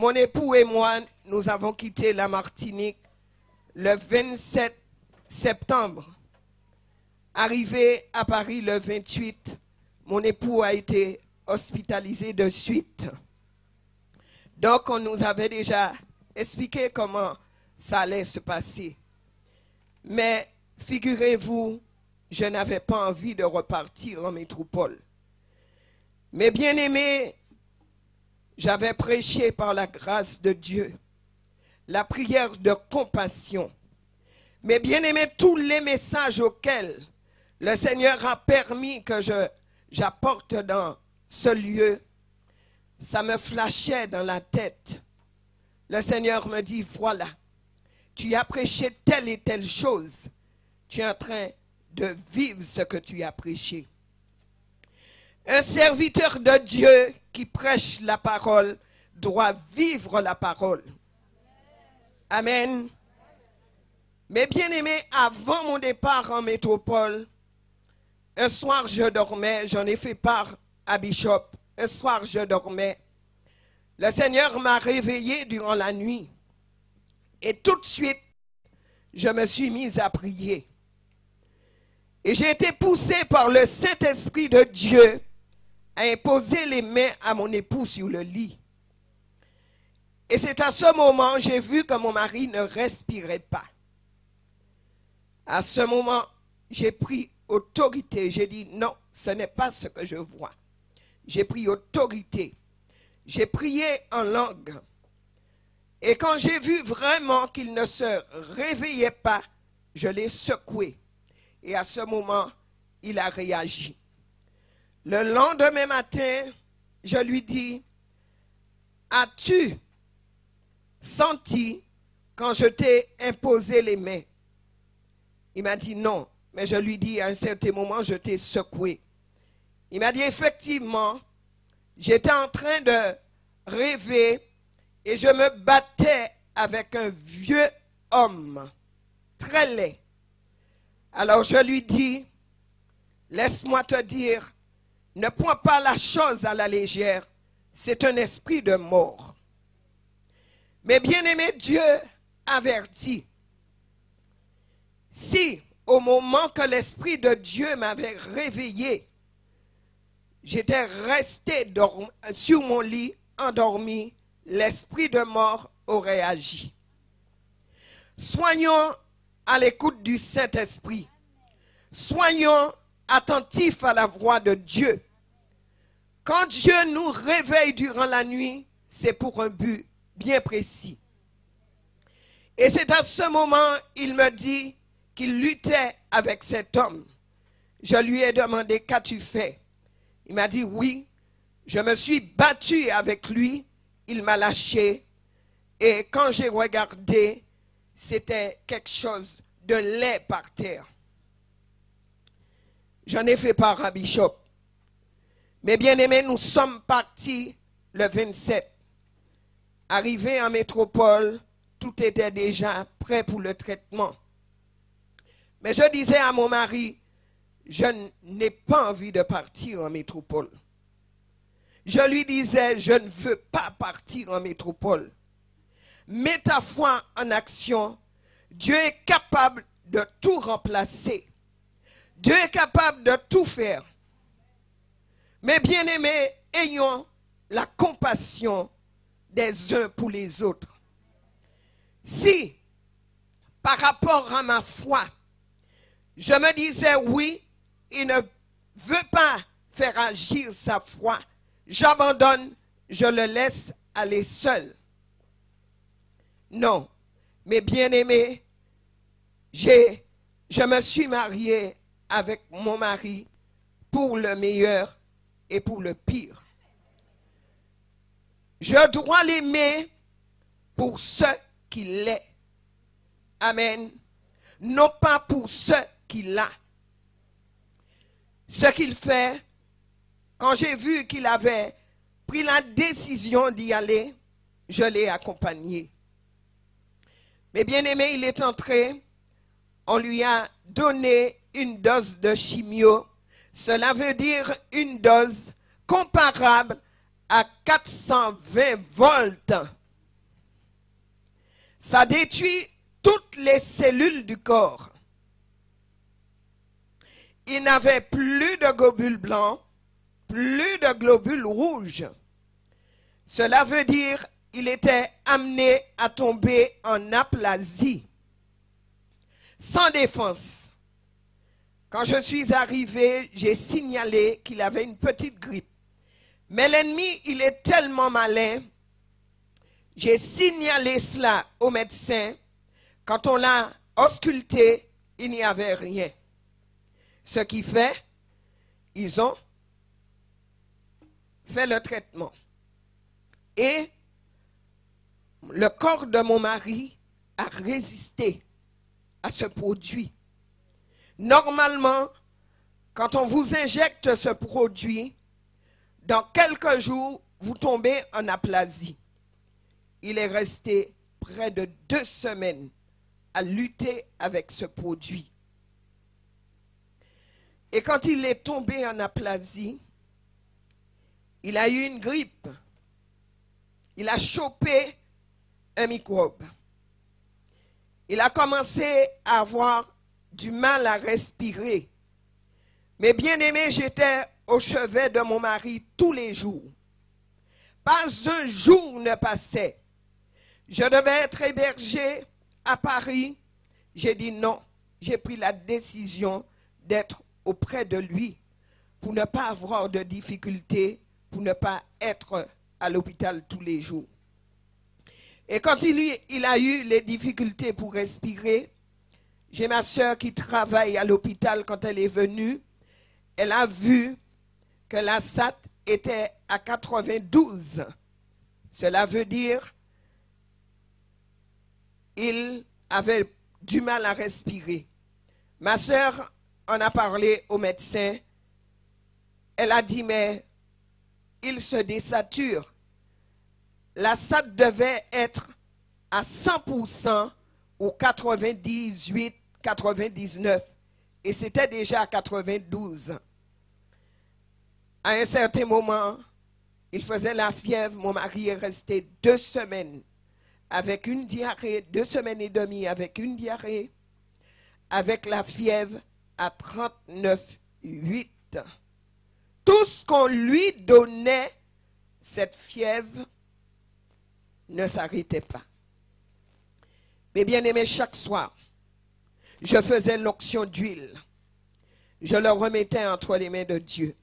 mon époux et moi, nous avons quitté la Martinique le 27 septembre. Arrivé à Paris le 28, mon époux a été hospitalisé de suite. Donc, on nous avait déjà expliqué comment ça allait se passer. Mais figurez-vous, je n'avais pas envie de repartir en métropole. Mais bien aimé, j'avais prêché par la grâce de Dieu la prière de compassion. Mais bien aimé, tous les messages auxquels le Seigneur a permis que j'apporte dans ce lieu, ça me flashait dans la tête. Le Seigneur me dit, voilà, tu as prêché telle et telle chose. Tu es en train de vivre ce que tu as prêché. Un serviteur de Dieu qui prêche la parole doit vivre la parole. Amen. Mais bien aimé, avant mon départ en métropole, un soir je dormais, j'en ai fait part à Bishop. Un soir je dormais. Le Seigneur m'a réveillé durant la nuit. Et tout de suite, je me suis mise à prier. Et j'ai été poussé par le Saint-Esprit de Dieu à imposer les mains à mon époux sur le lit. Et c'est à ce moment, j'ai vu que mon mari ne respirait pas. À ce moment, j'ai pris autorité. J'ai dit non, ce n'est pas ce que je vois. J'ai pris autorité. J'ai prié en langue. Et quand j'ai vu vraiment qu'il ne se réveillait pas, je l'ai secoué. Et à ce moment, il a réagi. Le lendemain matin, je lui dis, as-tu senti quand je t'ai imposé les mains? Il m'a dit non, mais je lui dis à un certain moment, je t'ai secoué. Il m'a dit effectivement, j'étais en train de rêver et je me battais avec un vieux homme, très laid. Alors je lui dis, laisse-moi te dire, ne prends pas la chose à la légère, c'est un esprit de mort. Mais bien-aimé, Dieu avertit, si au moment que l'Esprit de Dieu m'avait réveillé, j'étais resté sur mon lit, endormi, l'esprit de mort aurait agi. Soyons à l'écoute du Saint-Esprit. Soyons attentifs à la voix de Dieu. Quand Dieu nous réveille durant la nuit, c'est pour un but bien précis. Et c'est à ce moment, il me dit qu'il luttait avec cet homme. Je lui ai demandé, qu'as-tu fait? Il m'a dit, oui, je me suis battu avec lui, il m'a lâché. Et quand j'ai regardé, c'était quelque chose de laid par terre. J'en ai fait part à Bishop. Mais bien aimé, nous sommes partis le 27. Arrivé en métropole, tout était déjà prêt pour le traitement. Mais je disais à mon mari, je n'ai pas envie de partir en métropole. Je lui disais, je ne veux pas partir en métropole. Mets ta foi en action. Dieu est capable de tout remplacer. Dieu est capable de tout faire. Mais bien aimés, ayons la compassion des uns pour les autres. Si, par rapport à ma foi, je me disais, oui, il ne veut pas faire agir sa foi, j'abandonne, je le laisse aller seul. Non, mais bien aimé, je me suis marié avec mon mari pour le meilleur et pour le pire. Je dois l'aimer pour ce qu'il est. Amen. Non pas pour ce qu'il a. Ce qu'il fait, quand j'ai vu qu'il avait pris la décision d'y aller, je l'ai accompagné. Mais bien aimé, il est entré, on lui a donné une dose de chimio. Cela veut dire une dose comparable à 420 volts Ça détruit toutes les cellules du corps. Il n'avait plus de globules blancs, plus de globules rouges. Cela veut dire qu'il était amené à tomber en aplasie, sans défense. Quand je suis arrivé, j'ai signalé qu'il avait une petite grippe. Mais l'ennemi, il est tellement malin. J'ai signalé cela au médecin. Quand on l'a ausculté, il n'y avait rien. Ce qui fait, ils ont fait le traitement. Et le corps de mon mari a résisté à ce produit. Normalement, quand on vous injecte ce produit, dans quelques jours, vous tombez en aplasie. Il est resté près de 2 semaines à lutter avec ce produit. Et quand il est tombé en aplasie, il a eu une grippe. Il a chopé un microbe. Il a commencé à avoir du mal à respirer. Mais bien aimé, j'étais au chevet de mon mari tous les jours. Pas un jour ne passait. Je devais être hébergé à Paris. J'ai dit non. J'ai pris la décision d'être auprès de lui pour ne pas avoir de difficultés, pour ne pas être à l'hôpital tous les jours. Et quand il a eu les difficultés pour respirer, j'ai ma soeur qui travaille à l'hôpital. Quand elle est venue, elle a vu que la SAT était à 92. Cela veut dire qu'il avait du mal à respirer. Ma soeur en a parlé au médecin. Elle a dit, mais il se désature. La SAT devait être à 100% ou 98, 99. Et c'était déjà à 92. À un certain moment, il faisait la fièvre. Mon mari est resté 2 semaines avec une diarrhée, 2 semaines et demie avec une diarrhée, avec la fièvre à 39,8. Tout ce qu'on lui donnait, cette fièvre ne s'arrêtait pas. Mais bien aimé, chaque soir, je faisais l'onction d'huile. Je le remettais entre les mains de Dieu.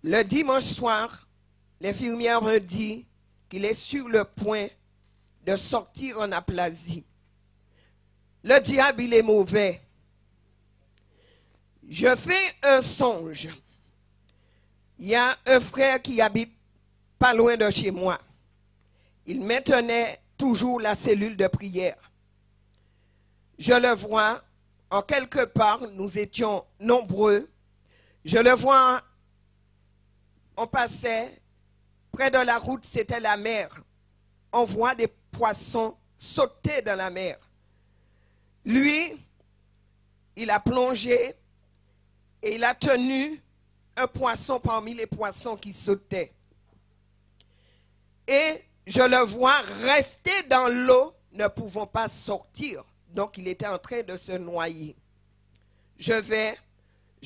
Le dimanche soir, l'infirmière me dit qu'il est sur le point de sortir en aplasie. Le diable, il est mauvais. Je fais un songe. Il y a un frère qui habite pas loin de chez moi. Il maintenait toujours la cellule de prière. Je le vois, en quelque part, nous étions nombreux. Je le vois, on passait, près de la route, c'était la mer. On voit des poissons sauter dans la mer. Lui, il a plongé et il a tenu un poisson parmi les poissons qui sautaient. Et je le vois rester dans l'eau, ne pouvant pas sortir. Donc il était en train de se noyer. Je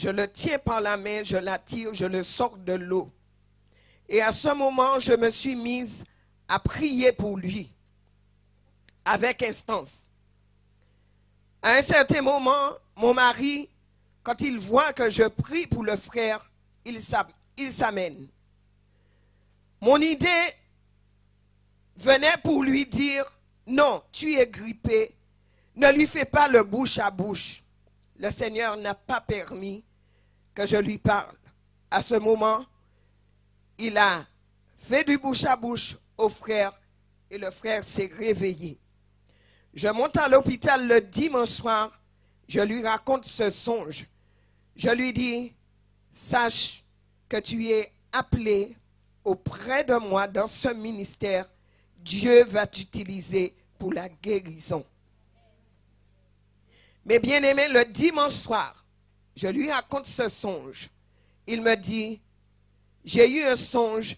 le tiens par la main, je l'attire, je le sors de l'eau. Et à ce moment, je me suis mise à prier pour lui, avec instance. À un certain moment, mon mari, quand il voit que je prie pour le frère, il s'amène. Mon idée venait pour lui dire, non, tu es grippé, ne lui fais pas le bouche à bouche. Le Seigneur n'a pas permis que je lui parle. À ce moment, il a fait du bouche à bouche au frère et le frère s'est réveillé. Je monte à l'hôpital le dimanche soir, je lui raconte ce songe. Je lui dis, sache que tu es appelé auprès de moi dans ce ministère. Dieu va t'utiliser pour la guérison. Mais bien aimé, le dimanche soir, je lui raconte ce songe. Il me dit, j'ai eu un songe,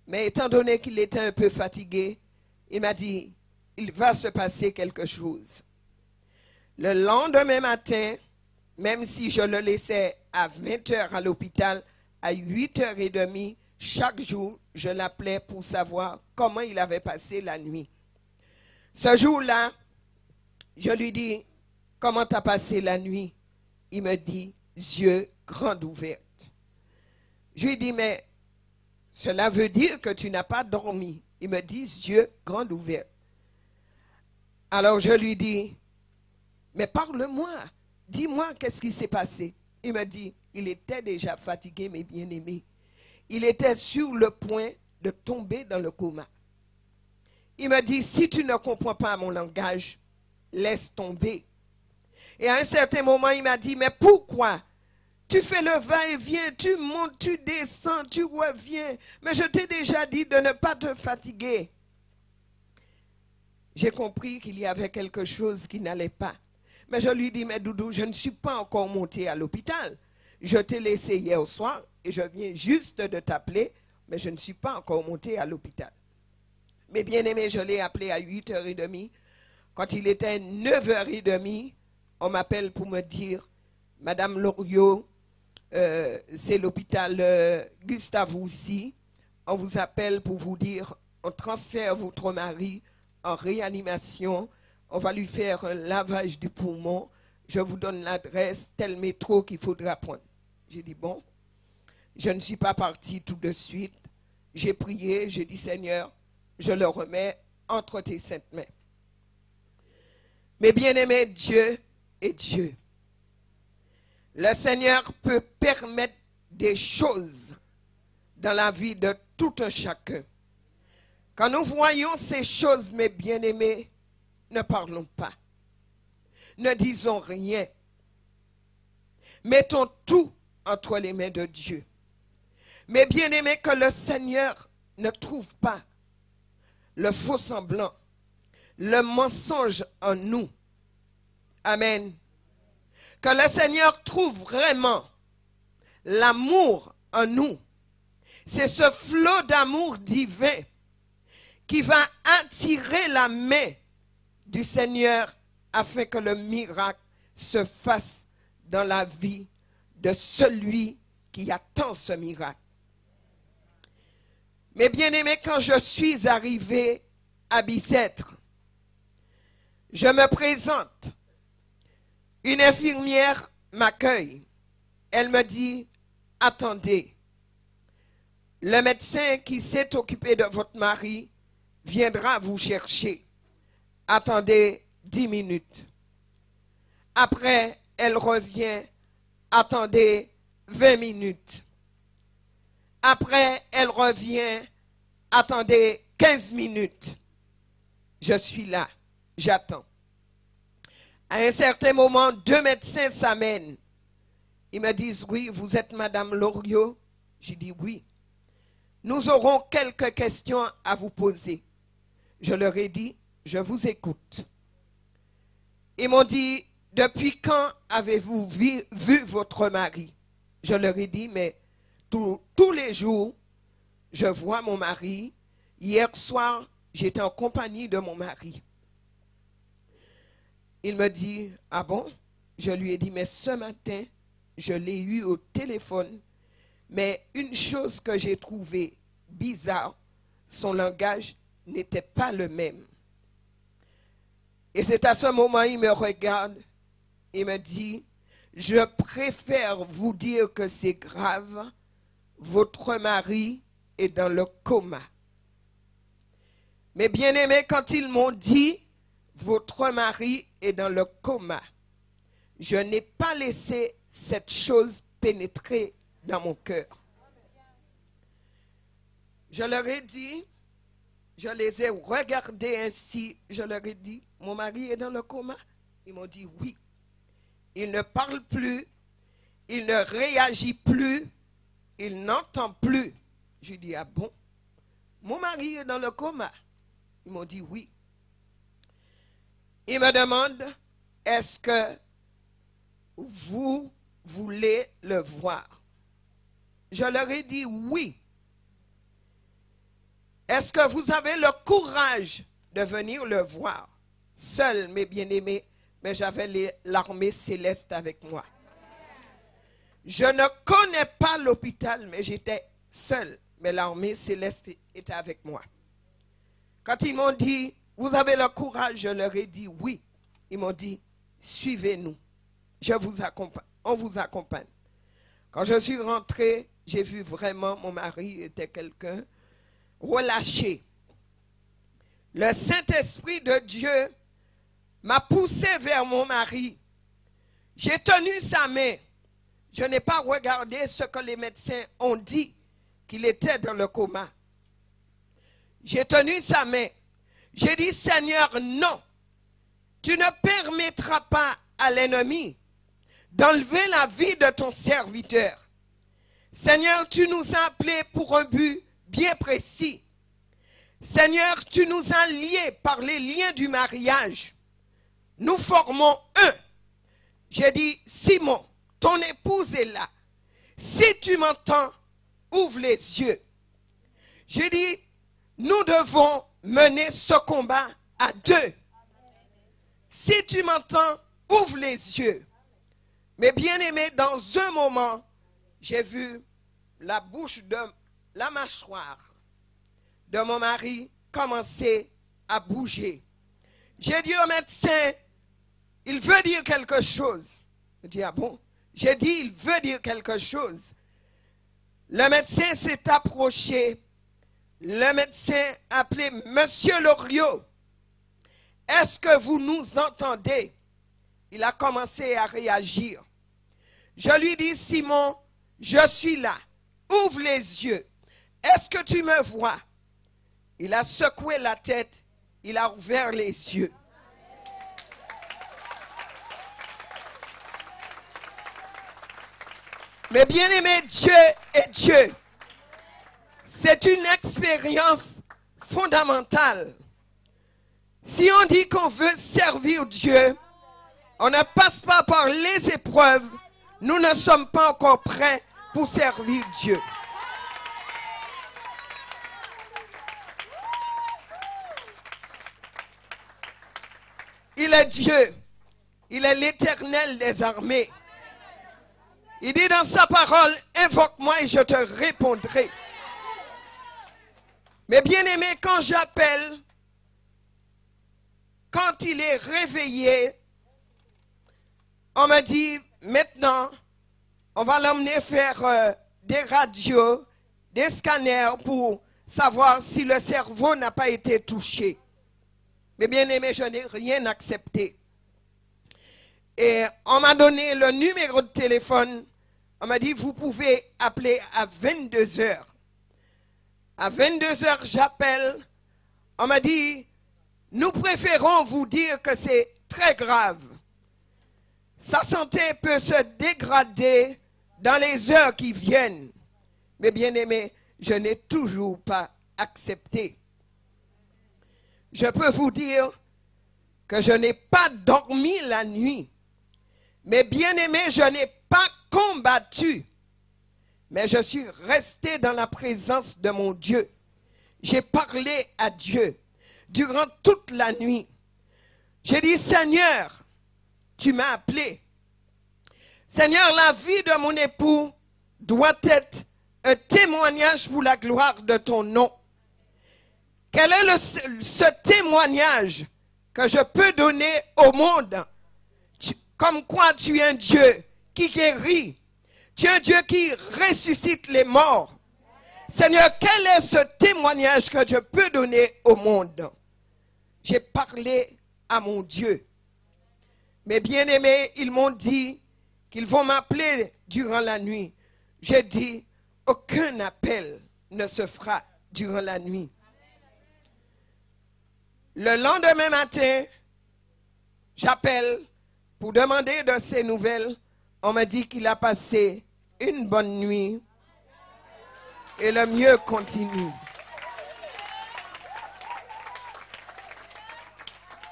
mais étant donné qu'il était un peu fatigué, il m'a dit, il va se passer quelque chose. Le lendemain matin, même si je le laissais à 20 h à l'hôpital, à 8 h 30, chaque jour, je l'appelais pour savoir comment il avait passé la nuit. Ce jour-là, je lui dis, comment tu as passé la nuit? Il me dit, yeux grands ouverts. Je lui dis, mais cela veut dire que tu n'as pas dormi. Il me dit, yeux grands ouverts. Alors je lui dis, mais parle-moi, dis-moi qu'est-ce qui s'est passé. Il me dit, il était déjà fatigué, mes bien-aimés. Il était sur le point de tomber dans le coma. Il me dit, si tu ne comprends pas mon langage, laisse tomber. Et à un certain moment, il m'a dit, mais pourquoi? Tu fais le va-et-vient, tu montes, tu descends, tu reviens. Mais je t'ai déjà dit de ne pas te fatiguer. J'ai compris qu'il y avait quelque chose qui n'allait pas. Mais je lui dis, mais Doudou, je ne suis pas encore monté à l'hôpital. Je t'ai laissé hier soir et je viens juste de t'appeler, mais je ne suis pas encore monté à l'hôpital. Mais bien aimé, je l'ai appelé à 8 h 30. Quand il était 9 h 30, on m'appelle pour me dire, Madame Loriot, c'est l'hôpital Gustave Roussy. On vous appelle pour vous dire, on transfère votre mari en réanimation. On va lui faire un lavage du poumon. Je vous donne l'adresse, tel métro qu'il faudra prendre. J'ai dit, bon, je ne suis pas parti tout de suite. J'ai prié, j'ai dit, Seigneur, je le remets entre tes saintes mains. Mais bien-aimé, Dieu est Dieu. Le Seigneur peut permettre des choses dans la vie de tout un chacun. Quand nous voyons ces choses, mes bien-aimés, ne parlons pas. Ne disons rien. Mettons tout entre les mains de Dieu. Mais bien-aimés, que le Seigneur ne trouve pas le faux semblant, le mensonge en nous. Amen. Que le Seigneur trouve vraiment l'amour en nous. C'est ce flot d'amour divin qui va attirer la main du Seigneur afin que le miracle se fasse dans la vie de celui qui attend ce miracle. Mais bien aimé, quand je suis arrivé à Bicêtre, je me présente. Une infirmière m'accueille. Elle me dit, attendez, le médecin qui s'est occupé de votre mari viendra vous chercher. Attendez 10 minutes. Après, elle revient. Attendez 20 minutes. Après, elle revient. Attendez 15 minutes. Je suis là. J'attends. À un certain moment, 2 médecins s'amènent. Ils me disent, oui, vous êtes Madame Loriot? J'ai dit, oui. Nous aurons quelques questions à vous poser. Je leur ai dit, je vous écoute. Ils m'ont dit, depuis quand avez-vous vu votre mari? Je leur ai dit, mais tous les jours, je vois mon mari. Hier soir, j'étais en compagnie de mon mari. Il me dit, ah bon? Je lui ai dit, mais ce matin, je l'ai eu au téléphone. Mais une chose que j'ai trouvée bizarre, son langage n'était pas le même. Et c'est à ce moment, il me regarde, il me dit, je préfère vous dire que c'est grave, votre mari est dans le coma. Mais bien aimé, quand ils m'ont dit, votre mari est dans le coma, je n'ai pas laissé cette chose pénétrer dans mon cœur. Je leur ai dit, je les ai regardés ainsi, je leur ai dit, mon mari est dans le coma? Ils m'ont dit oui. Il ne parle plus, il ne réagit plus, il n'entend plus. Je dis, ah bon? Mon mari est dans le coma? Ils m'ont dit oui. Ils me demandent, est-ce que vous voulez le voir? Je leur ai dit oui. Est-ce que vous avez le courage de venir le voir. Seul, mes bien-aimés, mais j'avais l'armée céleste avec moi. Je ne connais pas l'hôpital, mais j'étais seul. Mais l'armée céleste était avec moi. Quand ils m'ont dit, vous avez le courage, je leur ai dit oui. Ils m'ont dit, suivez-nous. Je vous accompagne. On vous accompagne. Quand je suis rentré, j'ai vu vraiment mon mari était quelqu'un relâché. Le Saint-Esprit de Dieu m'a poussé vers mon mari. J'ai tenu sa main. Je n'ai pas regardé ce que les médecins ont dit, qu'il était dans le coma. J'ai tenu sa main. J'ai dit, Seigneur, non. Tu ne permettras pas à l'ennemi d'enlever la vie de ton serviteur. Seigneur, tu nous as appelés pour un but bien précis. Seigneur, tu nous as liés par les liens du mariage. Nous formons un. J'ai dit, Simon, ton épouse est là. Si tu m'entends, ouvre les yeux. J'ai dit, nous devons mener ce combat à deux. Si tu m'entends, ouvre les yeux. Mais bien aimé, dans un moment, j'ai vu la bouche de la mâchoire de mon mari commencer à bouger. J'ai dit au médecin, il veut dire quelque chose. Il dit, ah bon? J'ai dit, il veut dire quelque chose. Le médecin s'est approché. Le médecin a appelé Monsieur Loriot. Est-ce que vous nous entendez? Il a commencé à réagir. Je lui dis, Simon, je suis là. Ouvre les yeux. Est-ce que tu me vois? Il a secoué la tête. Il a ouvert les yeux. Mais bien aimé, Dieu est Dieu. C'est une expérience fondamentale. Si on dit qu'on veut servir Dieu, on ne passe pas par les épreuves. Nous ne sommes pas encore prêts pour servir Dieu. Il est Dieu. Il est l'Éternel des armées. Il dit dans sa parole, invoque-moi et je te répondrai. Mais bien aimé, quand j'appelle, quand il est réveillé, on me dit, maintenant, on va l'emmener faire des radios, des scanners pour savoir si le cerveau n'a pas été touché. Mais bien aimé, je n'ai rien accepté. Et on m'a donné le numéro de téléphone. On m'a dit, vous pouvez appeler à 22 heures. À 22 heures, j'appelle. On m'a dit, nous préférons vous dire que c'est très grave. Sa santé peut se dégrader dans les heures qui viennent. Mais bien aimé, je n'ai toujours pas accepté. Je peux vous dire que je n'ai pas dormi la nuit. Mais bien aimé, je n'ai pas combattu. Mais je suis resté dans la présence de mon Dieu. J'ai parlé à Dieu durant toute la nuit. J'ai dit, Seigneur, tu m'as appelé. Seigneur, la vie de mon époux doit être un témoignage pour la gloire de ton nom. Quel est ce témoignage que je peux donner au monde? Comme quoi tu es un Dieu qui guérit. Tu es un Dieu qui ressuscite les morts. Seigneur, quel est ce témoignage que je peux donner au monde? J'ai parlé à mon Dieu. Mes bien-aimés, ils m'ont dit qu'ils vont m'appeler durant la nuit. J'ai dit, aucun appel ne se fera durant la nuit. Le lendemain matin, j'appelle pour demander de ses nouvelles. On m'a dit qu'il a passé une bonne nuit et le mieux continue.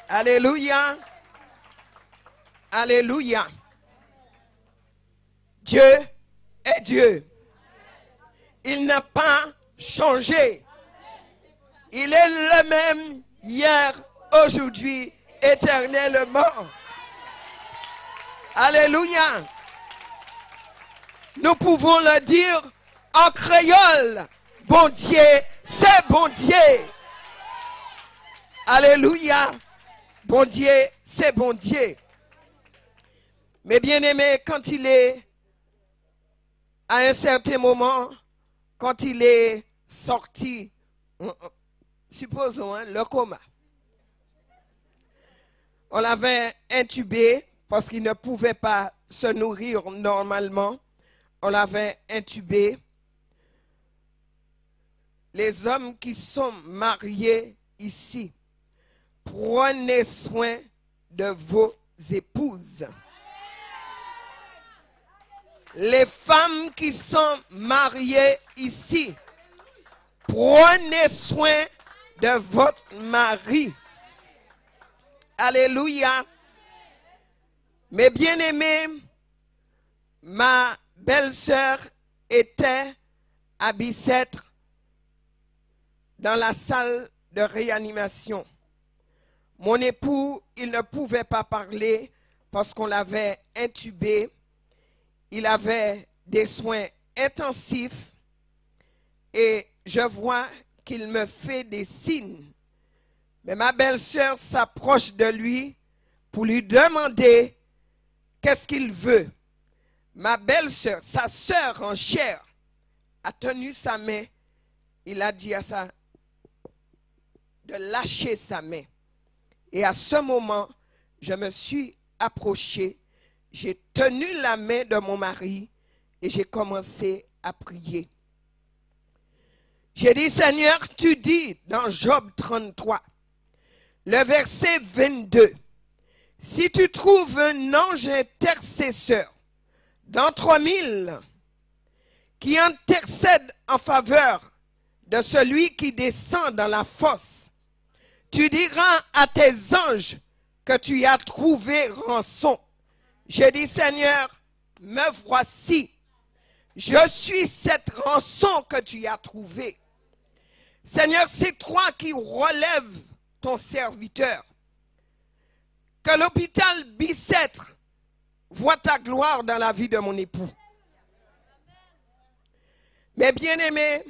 Alléluia. Alléluia. Dieu est Dieu. Il n'a pas changé. Il est le même hier, aujourd'hui, éternellement. Alléluia. Nous pouvons le dire en créole. Bon Dieu, c'est bon Dieu. Alléluia. Bon Dieu, c'est bon Dieu. Mais bien aimé, quand il est à un certain moment, quand il est sorti, supposons, hein, le coma, on l'avait intubé parce qu'il ne pouvait pas se nourrir normalement. On l'avait intubé. Les hommes qui sont mariés ici, prenez soin de vos épouses. Les femmes qui sont mariées ici, prenez soin de votre mari. Alléluia. Mes bien-aimés, ma belle-sœur était à Bicêtre dans la salle de réanimation. Mon époux, il ne pouvait pas parler parce qu'on l'avait intubé. Il avait des soins intensifs et je vois qu'il me fait des signes. Mais ma belle-sœur s'approche de lui pour lui demander qu'est-ce qu'il veut. Ma belle-sœur, sa sœur en chair, a tenu sa main. Il a dit à ça de lâcher sa main. Et à ce moment, je me suis approché. J'ai tenu la main de mon mari et j'ai commencé à prier. J'ai dit, Seigneur, tu dis dans Job 33, le verset 22, si tu trouves un ange intercesseur d'entre mille qui intercède en faveur de celui qui descend dans la fosse, tu diras à tes anges que tu as trouvé rançon. J'ai dit, Seigneur, me voici. Je suis cette rançon que tu as trouvée. Seigneur, c'est toi qui relèves ton serviteur. Que l'hôpital Bicêtre voit ta gloire dans la vie de mon époux. Mais bien aimé,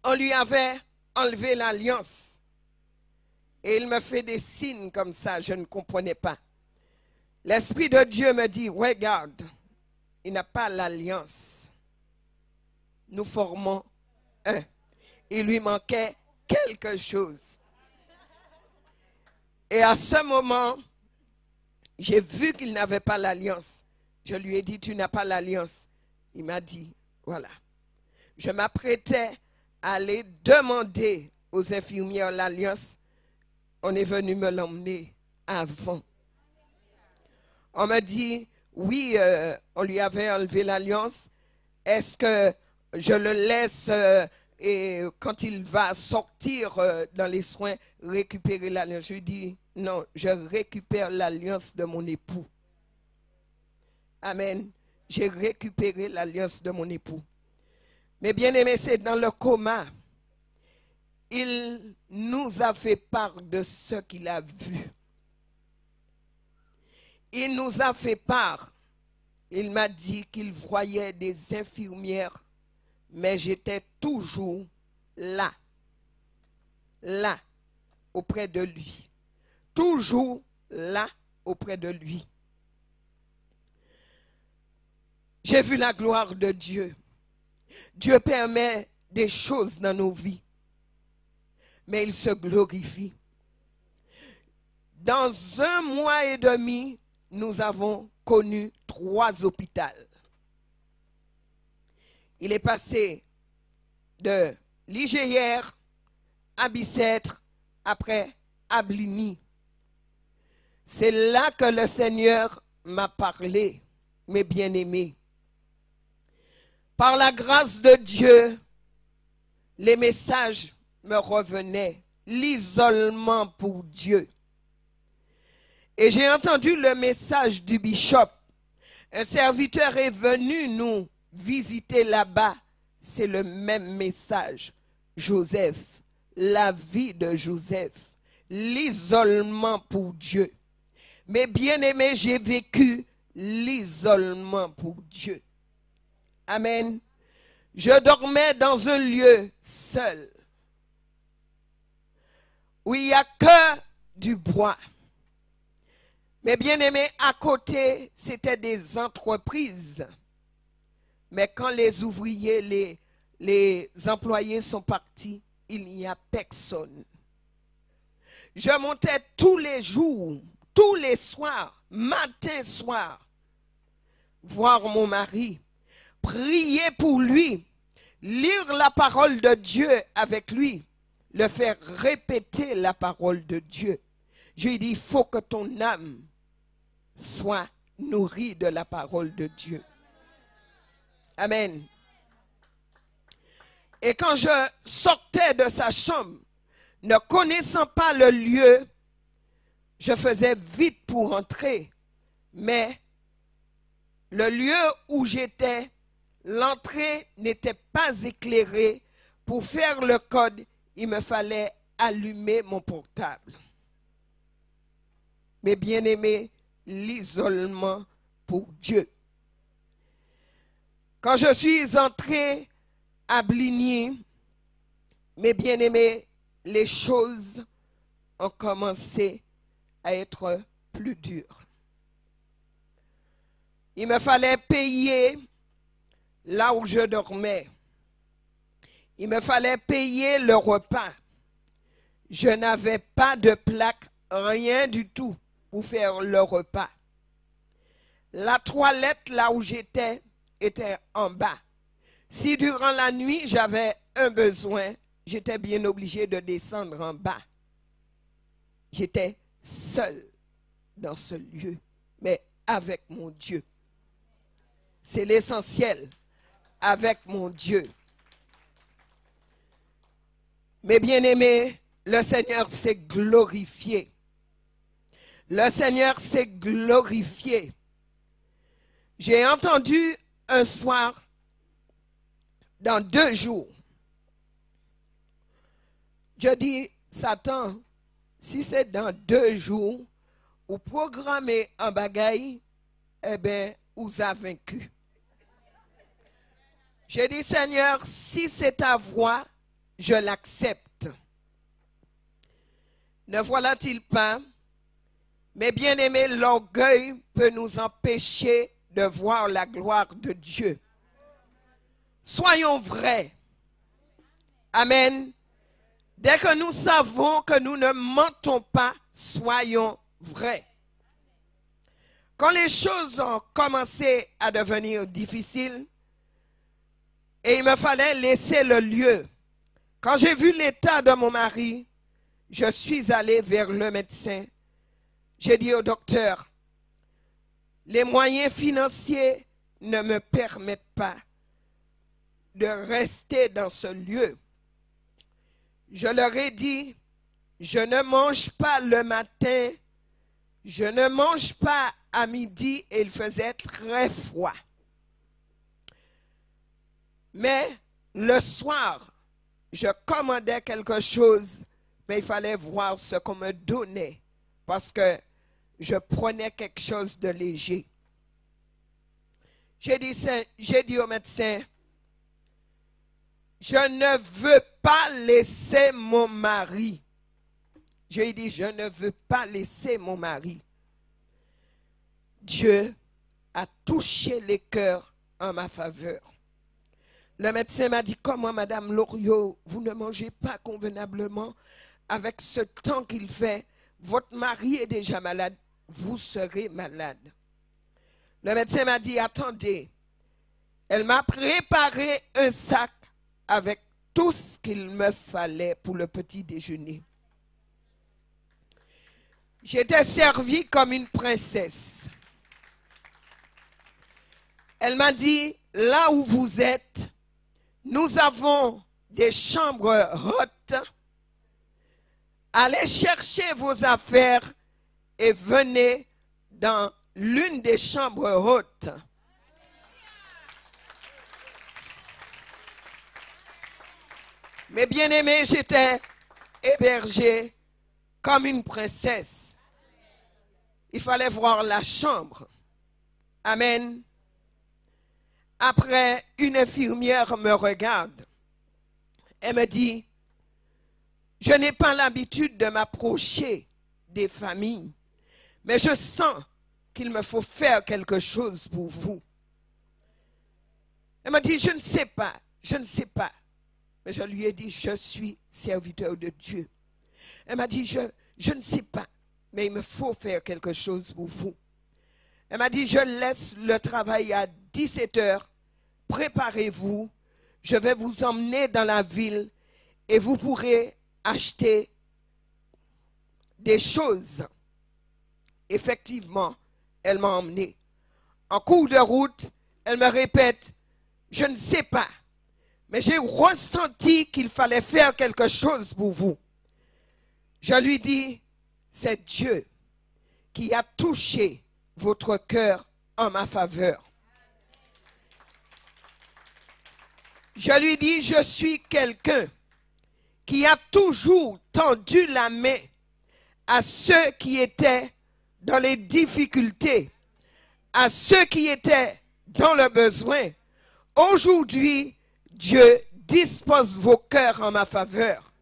on lui avait enlevé l'alliance. Et il me fait des signes comme ça, je ne comprenais pas. L'Esprit de Dieu me dit, regarde, il n'a pas l'alliance. Nous formons un. Il lui manquait quelque chose. Et à ce moment, j'ai vu qu'il n'avait pas l'alliance. Je lui ai dit, tu n'as pas l'alliance. Il m'a dit, voilà. Je m'apprêtais à aller demander aux infirmières l'alliance. On est venu me l'emmener avant. On m'a dit, oui, on lui avait enlevé l'alliance. Est-ce que je le laisse et quand il va sortir dans les soins, récupérer l'alliance? Je lui dis, non, je récupère l'alliance de mon époux. Amen. J'ai récupéré l'alliance de mon époux. Mais bien aimé, c'est dans le coma. Il nous a fait part de ce qu'il a vu. Il nous a fait part. Il m'a dit qu'il voyait des infirmières, mais j'étais toujours là, auprès de lui. Toujours là, auprès de lui. J'ai vu la gloire de Dieu. Dieu permet des choses dans nos vies, mais il se glorifie. Dans 1 mois et demi, nous avons connu 3 hôpitaux. Il est passé de Ligéière à Bicêtre, après à Bligny. C'est là que le Seigneur m'a parlé, mes bien-aimés. Par la grâce de Dieu, les messages me revenaient. L'isolement pour Dieu. Et j'ai entendu le message du bishop. Un serviteur est venu nous visiter là-bas. C'est le même message. Joseph, la vie de Joseph, l'isolement pour Dieu. Mais bien aimé, j'ai vécu l'isolement pour Dieu. Amen. Je dormais dans un lieu seul, où il n'y a que du bois. Mais bien aimé, à côté, c'était des entreprises. Mais quand les ouvriers, les employés sont partis, il n'y a personne. Je montais tous les jours, tous les soirs, matin, soir, voir mon mari, prier pour lui, lire la parole de Dieu avec lui, le faire répéter la parole de Dieu. Je lui dis, il faut que ton âme soit nourrie de la parole de Dieu. Amen. Et quand je sortais de sa chambre, ne connaissant pas le lieu, je faisais vite pour entrer. Mais le lieu où j'étais, l'entrée n'était pas éclairée. Pour faire le code, il me fallait allumer mon portable. Mais bien aimé, l'isolement pour Dieu. Quand je suis entré à Bligny, mes bien-aimés, les choses ont commencé à être plus dures. Il me fallait payer là où je dormais. Il me fallait payer le repas. Je n'avais pas de plaque, rien du tout pour faire le repas. La toilette là où j'étais était en bas. Si durant la nuit j'avais un besoin, j'étais bien obligé de descendre en bas. J'étais seul dans ce lieu, mais avec mon Dieu. C'est l'essentiel, avec mon Dieu. Mais bien aimé, le Seigneur s'est glorifié. Le Seigneur s'est glorifié. J'ai entendu un soir, dans 2 jours, je dis, Satan, si c'est dans 2 jours, ou programmer un bagaille, eh bien, vous avez vaincu. J'ai dit, Seigneur, si c'est ta voix, je l'accepte. Ne voilà-t-il pas? Mais bien aimé, l'orgueil peut nous empêcher de voir la gloire de Dieu. Soyons vrais. Amen. Dès que nous savons que nous ne mentons pas, soyons vrais. Quand les choses ont commencé à devenir difficiles, et il me fallait laisser le lieu, quand j'ai vu l'état de mon mari, je suis allé vers le médecin. J'ai dit au docteur, les moyens financiers ne me permettent pas de rester dans ce lieu. Je leur ai dit, je ne mange pas le matin, je ne mange pas à midi et il faisait très froid. Mais le soir, je commandais quelque chose, mais il fallait voir ce qu'on me donnait parce que je prenais quelque chose de léger. J'ai dit au médecin, je ne veux pas laisser mon mari. Je lui ai dit, je ne veux pas laisser mon mari. Dieu a touché les cœurs en ma faveur. Le médecin m'a dit, comment Madame Loriot, vous ne mangez pas convenablement avec ce temps qu'il fait. Votre mari est déjà malade, vous serez malade. Le médecin m'a dit, attendez. Elle m'a préparé un sac avec tout ce qu'il me fallait pour le petit déjeuner. J'étais servie comme une princesse. Elle m'a dit, là où vous êtes, nous avons des chambres hautes. Allez chercher vos affaires et venez dans l'une des chambres hautes. Mais bien aimé, j'étais hébergée comme une princesse. Il fallait voir la chambre. Amen. Après, une infirmière me regarde. Elle me dit, je n'ai pas l'habitude de m'approcher des familles, mais je sens qu'il me faut faire quelque chose pour vous. Elle m'a dit, je ne sais pas. Mais je lui ai dit, je suis serviteur de Dieu. Elle m'a dit, je ne sais pas, mais il me faut faire quelque chose pour vous. Elle m'a dit, je laisse le travail à 17 heures. Préparez-vous, je vais vous emmener dans la ville et vous pourrez acheter des choses. Effectivement, elle m'a emmené. En cours de route, elle me répète, je ne sais pas, mais j'ai ressenti qu'il fallait faire quelque chose pour vous. Je lui dis, c'est Dieu qui a touché votre cœur en ma faveur. Je lui dis, je suis quelqu'un qui a toujours tendu la main à ceux qui étaient dans les difficultés, à ceux qui étaient dans le besoin. Aujourd'hui, Dieu dispose vos cœurs en ma faveur.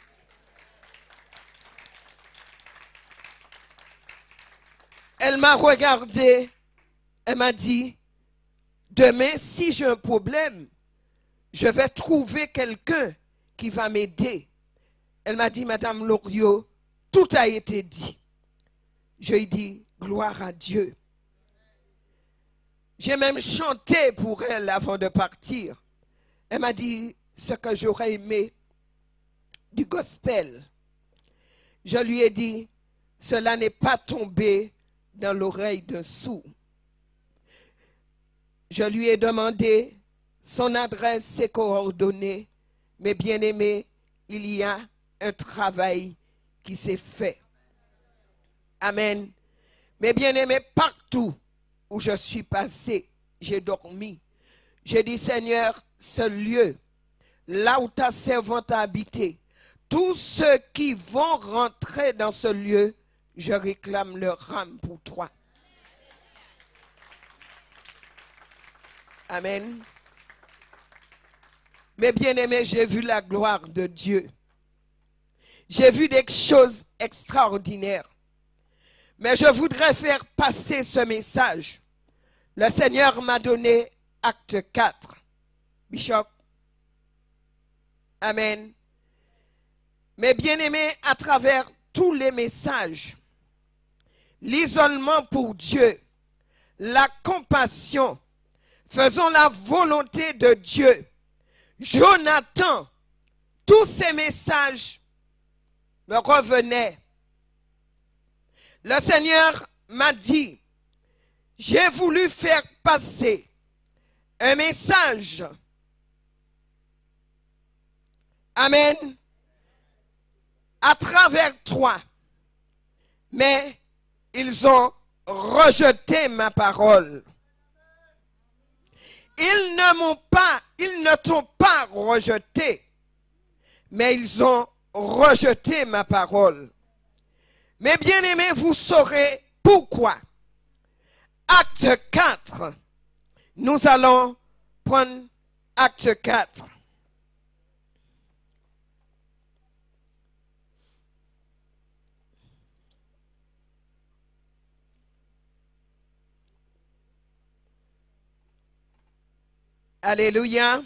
Elle m'a regardé, elle m'a dit, demain, si j'ai un problème, je vais trouver quelqu'un qui va m'aider. Elle m'a dit, Madame Loriot, tout a été dit. Je lui ai dit, gloire à Dieu. J'ai même chanté pour elle avant de partir. Elle m'a dit ce que j'aurais aimé du gospel. Je lui ai dit, cela n'est pas tombé dans l'oreille d'un sourd. Je lui ai demandé son adresse, ses coordonnées. Mais bien aimé, il y a un travail qui s'est fait. Amen. Mais bien aimé, partout où je suis passé, j'ai dormi. J'ai dit, Seigneur, ce lieu, là où ta servante a habité, tous ceux qui vont rentrer dans ce lieu, je réclame leur âme pour toi. Amen. Mais bien aimé, j'ai vu la gloire de Dieu. J'ai vu des choses extraordinaires. Mais je voudrais faire passer ce message. Le Seigneur m'a donné acte 4. Bishop. Amen. Mais bien aimé, à travers tous les messages, l'isolement pour Dieu, la compassion, faisons la volonté de Dieu, Jonathan, tous ces messages me revenaient. Le Seigneur m'a dit, j'ai voulu faire passer un message. Amen. À travers toi. Mais ils ont rejeté ma parole. Ils ne t'ont pas rejeté, mais ils ont rejeté ma parole. Mais bien aimés, vous saurez pourquoi. Acte 4. Nous allons prendre acte 4. Alléluia.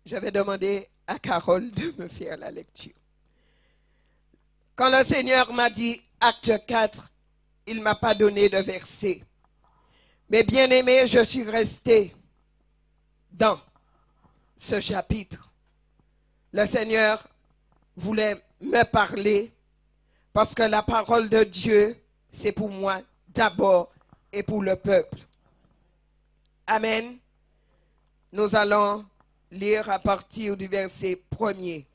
Je vais demander à Carole de me faire la lecture. Quand le Seigneur m'a dit acte 4, il ne m'a pas donné de verset. Mais bien aimé, je suis resté dans ce chapitre. Le Seigneur voulait me parler parce que la parole de Dieu, c'est pour moi d'abord et pour le peuple. Amen. Nous allons lire à partir du verset 1er.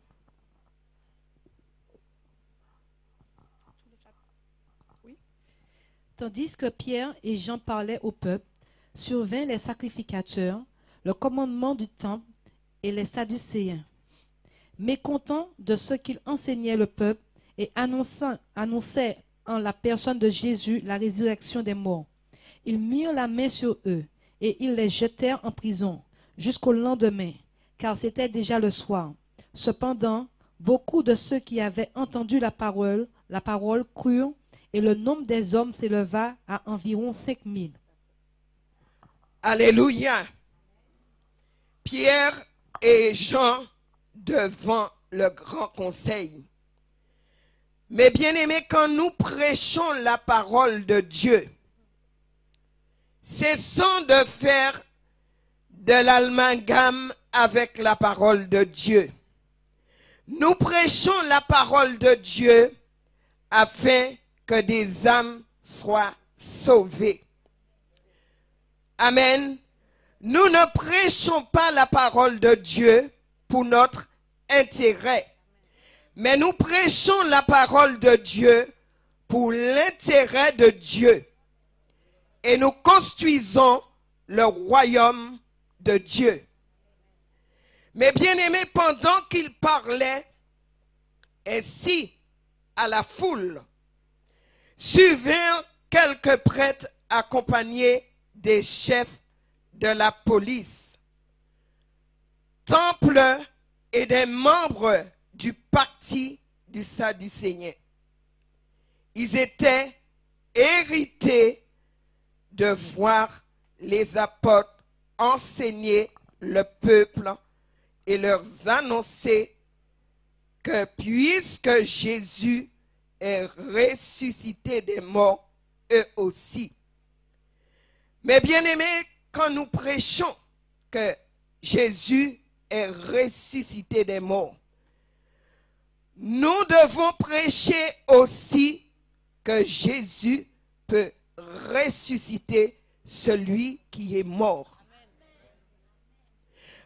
Tandis que Pierre et Jean parlaient au peuple, survinrent les sacrificateurs, le commandement du temple et les Sadducéens. Mécontents de ce qu'il enseignait le peuple et annonçait en la personne de Jésus la résurrection des morts, ils mirent la main sur eux et ils les jetèrent en prison jusqu'au lendemain, car c'était déjà le soir. Cependant, beaucoup de ceux qui avaient entendu la parole crurent, et le nombre des hommes s'éleva à environ 5000. Alléluia. Pierre et Jean devant le grand conseil. Mais bien aimés, quand nous prêchons la parole de Dieu, cessons de faire de l'amalgame avec la parole de Dieu. Nous prêchons la parole de Dieu afin que des âmes soient sauvées. Amen. Nous ne prêchons pas la parole de Dieu pour notre intérêt, mais nous prêchons la parole de Dieu pour l'intérêt de Dieu. Et nous construisons le royaume de Dieu. Mais bien aimé, pendant qu'il parlait ainsi à la foule, survinrent quelques prêtres accompagnés des chefs de la police, temple et des membres du parti du Sadducéen. Ils étaient irrités de voir les apôtres enseigner le peuple et leur annoncer que puisque Jésus est ressuscité des morts, eux aussi. Mais bien aimés, quand nous prêchons que Jésus est ressuscité des morts, nous devons prêcher aussi que Jésus peut ressusciter celui qui est mort.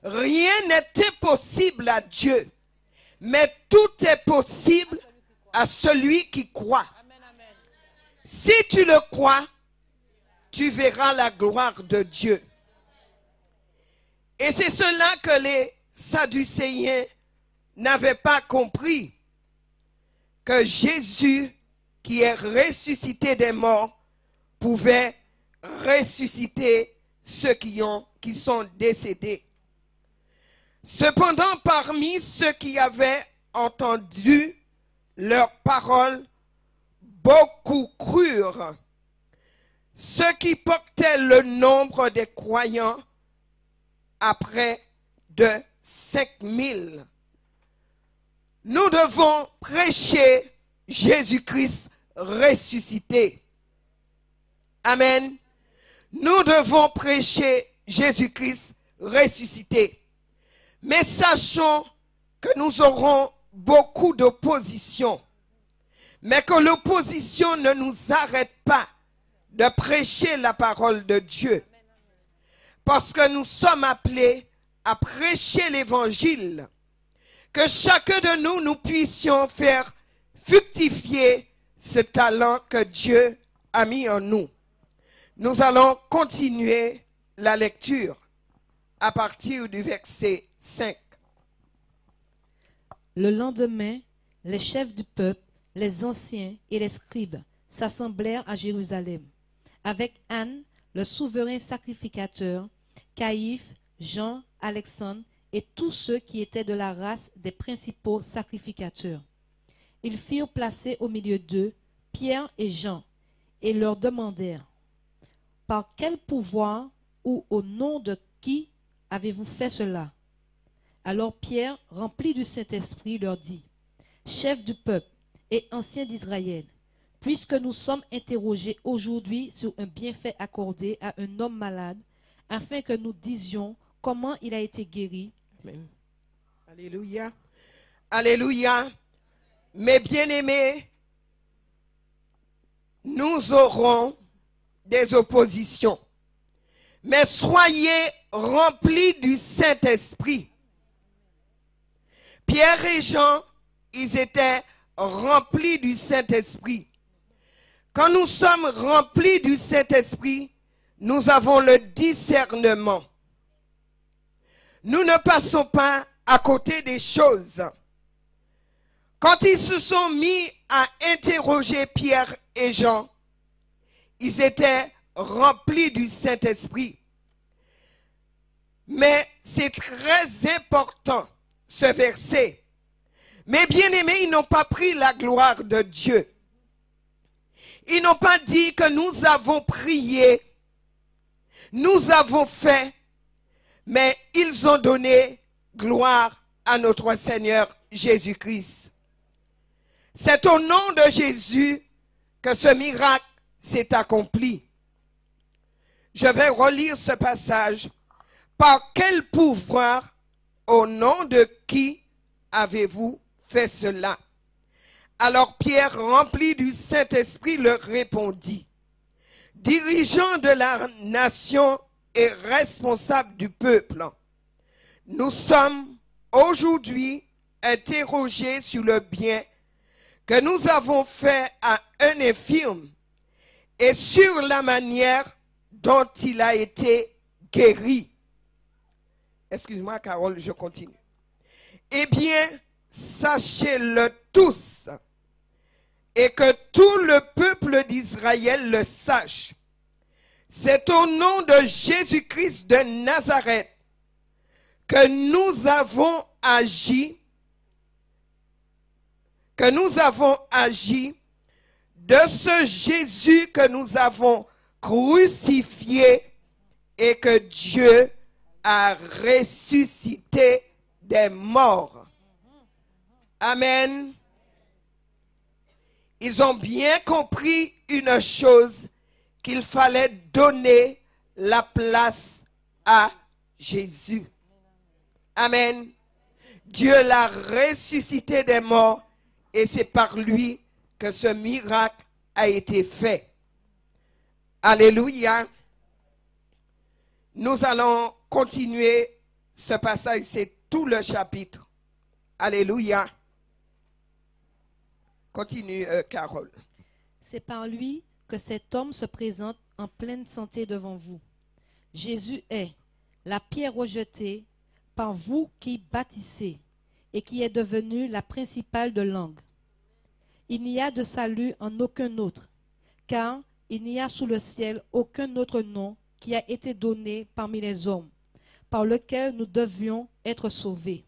Rien n'est impossible à Dieu, mais tout est possible à celui qui croit. Si tu le crois, tu verras la gloire de Dieu. Et c'est cela que les Sadducéens n'avaient pas compris, que Jésus, qui est ressuscité des morts, pouvait ressusciter ceux qui sont décédés. Cependant, parmi ceux qui avaient entendu leurs paroles, beaucoup crurent, ce qui portait le nombre des croyants à près de 5000. Nous devons prêcher Jésus-Christ ressuscité. Amen. Nous devons prêcher Jésus-Christ ressuscité. Mais sachons que nous aurons beaucoup d'opposition. Mais que l'opposition ne nous arrête pas de prêcher la parole de Dieu. Parce que nous sommes appelés à prêcher l'évangile. Que chacun de nous, nous puissions faire fructifier ce talent que Dieu a mis en nous. Nous allons continuer la lecture à partir du verset 5. Le lendemain, les chefs du peuple, les anciens et les scribes s'assemblèrent à Jérusalem, avec Anne, le souverain sacrificateur, Caïphe, Jean, Alexandre et tous ceux qui étaient de la race des principaux sacrificateurs. Ils firent placer au milieu d'eux Pierre et Jean et leur demandèrent: par quel pouvoir ou au nom de qui avez-vous fait cela? Alors Pierre, rempli du Saint-Esprit, leur dit: chefs du peuple et anciens d'Israël, puisque nous sommes interrogés aujourd'hui sur un bienfait accordé à un homme malade, afin que nous disions comment il a été guéri. Amen. Alléluia. Alléluia. Mes bien-aimés, nous aurons des oppositions. Mais soyez remplis du Saint-Esprit. Pierre et Jean, ils étaient remplis du Saint-Esprit. Quand nous sommes remplis du Saint-Esprit, nous avons le discernement. nous ne passons pas à côté des choses. Quand ils se sont mis à interroger Pierre et Jean, ils étaient remplis du Saint-Esprit. Mais c'est très important, ce verset. Mais bien aimés, ils n'ont pas pris la gloire de Dieu. Ils n'ont pas dit que nous avons prié, nous avons fait, mais ils ont donné gloire à notre Seigneur Jésus-Christ. C'est au nom de Jésus que ce miracle s'est accompli. Je vais relire ce passage. Par quel pouvoir, au nom de qui avez-vous fait cela? Alors Pierre, rempli du Saint-Esprit, leur répondit: dirigeant de la nation et responsable du peuple, nous sommes aujourd'hui interrogés sur le bien que nous avons fait à un infirme et sur la manière dont il a été guéri. Excuse-moi, Carole, je continue. Eh bien, sachez-le tous, et que tout le peuple d'Israël le sache. C'est au nom de Jésus-Christ de Nazareth que nous avons agi, de ce Jésus que nous avons crucifié et que Dieu a ressuscité des morts. Amen. Ils ont bien compris une chose, qu'il fallait donner la place à Jésus. Amen. Dieu l'a ressuscité des morts et c'est par lui que ce miracle a été fait. Alléluia. Nous allons continuer ce passage, c'est tout le chapitre. Alléluia. Continue, Carole. C'est par lui que cet homme se présente en pleine santé devant vous. Jésus est la pierre rejetée par vous qui bâtissez et qui est devenue la principale de l'angle. Il n'y a de salut en aucun autre, car il n'y a sous le ciel aucun autre nom qui a été donné parmi les hommes, par lequel nous devions être sauvés.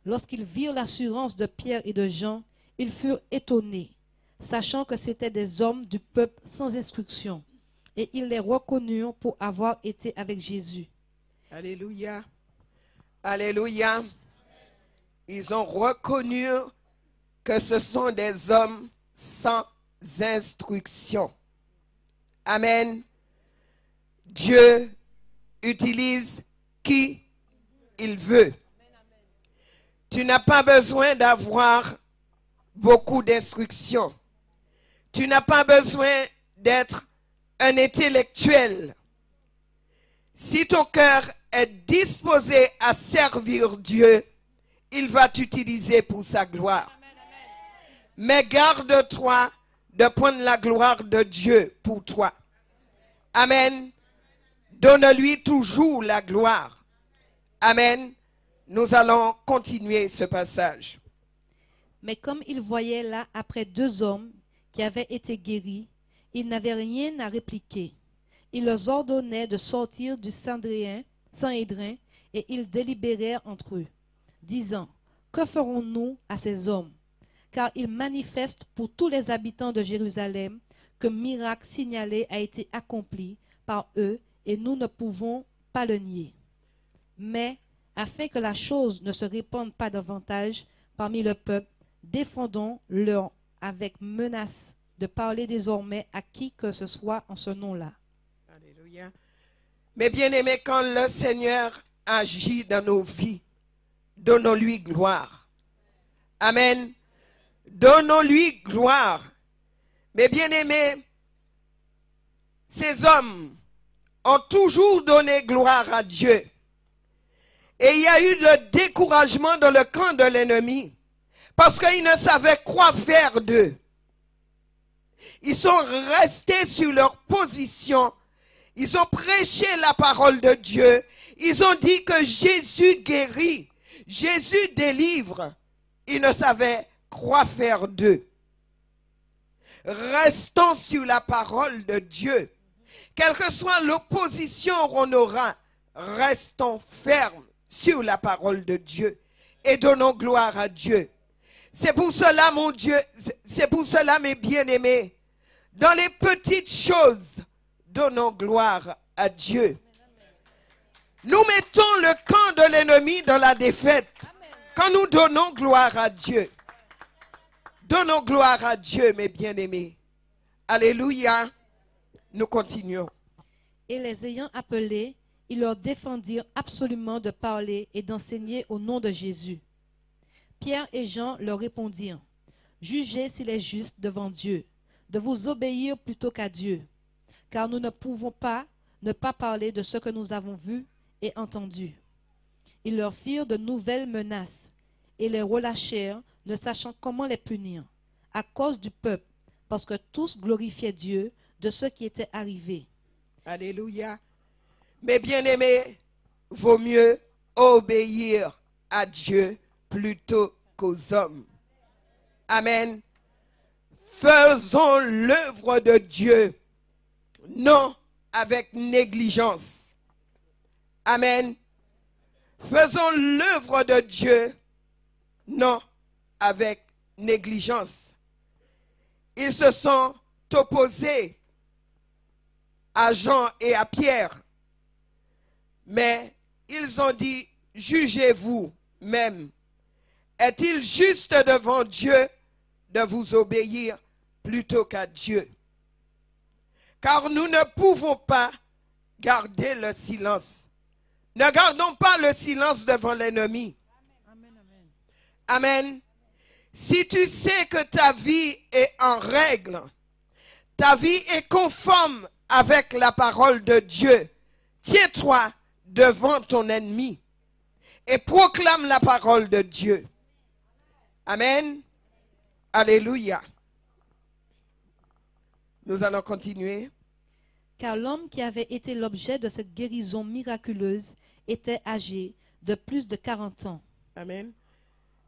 Lorsqu'ils virent l'assurance de Pierre et de Jean, ils furent étonnés, sachant que c'étaient des hommes du peuple sans instruction, et ils les reconnurent pour avoir été avec Jésus. Alléluia. Alléluia. Ils ont reconnu que ce sont des hommes sans instruction. Amen. Dieu utilise qui il veut. Tu n'as pas besoin d'avoir beaucoup d'instructions. Tu n'as pas besoin d'être un intellectuel. Si ton cœur est disposé à servir Dieu, il va t'utiliser pour sa gloire. Mais garde-toi de prendre la gloire de Dieu pour toi. Amen. Donne-lui toujours la gloire. Amen. Nous allons continuer ce passage. Mais comme il voyait là après 2 hommes qui avaient été guéris, il n'avait rien à répliquer. Il leur ordonnait de sortir du Sanhédrin et ils délibérèrent entre eux, disant: que ferons-nous à ces hommes? Car ils manifestent pour tous les habitants de Jérusalem que miracle signalé a été accompli par eux et nous ne pouvons pas le nier. Mais afin que la chose ne se répande pas davantage parmi le peuple, défendons-leur avec menace de parler désormais à qui que ce soit en ce nom-là. Alléluia. Mais bien aimés, quand le Seigneur agit dans nos vies, donnons-lui gloire. Amen. Donnons-lui gloire. Mais bien aimés, ces hommes ont toujours donné gloire à Dieu. Et il y a eu le découragement dans le camp de l'ennemi. Parce qu'ils ne savaient quoi faire d'eux. Ils sont restés sur leur position. Ils ont prêché la parole de Dieu. Ils ont dit que Jésus guérit, Jésus délivre. Ils ne savaient quoi faire d'eux. Restons sur la parole de Dieu. Quelle que soit l'opposition qu'on aura, restons fermes sur la parole de Dieu et donnons gloire à Dieu. C'est pour cela, mon Dieu, c'est pour cela, mes bien-aimés, dans les petites choses, donnons gloire à Dieu. Nous mettons le camp de l'ennemi dans la défaite quand nous donnons gloire à Dieu. Donnons gloire à Dieu, mes bien-aimés. Alléluia. Nous continuons. Et les ayant appelés, ils leur défendirent absolument de parler et d'enseigner au nom de Jésus. Pierre et Jean leur répondirent, « Jugez s'il est juste devant Dieu, de vous obéir plutôt qu'à Dieu, car nous ne pouvons pas ne pas parler de ce que nous avons vu et entendu. » Ils leur firent de nouvelles menaces et les relâchèrent, ne sachant comment les punir, à cause du peuple, parce que tous glorifiaient Dieu de ce qui était arrivé. Alléluia. Mes bien-aimés, vaut mieux obéir à Dieu plutôt qu'aux hommes. Amen. Faisons l'œuvre de Dieu, non avec négligence. Amen. Faisons l'œuvre de Dieu, non avec négligence. Ils se sont opposés à Jean et à Pierre, mais ils ont dit, jugez-vous même. Est-il juste devant Dieu de vous obéir plutôt qu'à Dieu? Car nous ne pouvons pas garder le silence. Ne gardons pas le silence devant l'ennemi. Amen, amen. Amen. Si tu sais que ta vie est en règle, ta vie est conforme avec la parole de Dieu, tiens-toi devant ton ennemi et proclame la parole de Dieu. Amen. Alléluia. Nous allons continuer. Car l'homme qui avait été l'objet de cette guérison miraculeuse était âgé de plus de 40 ans. Amen.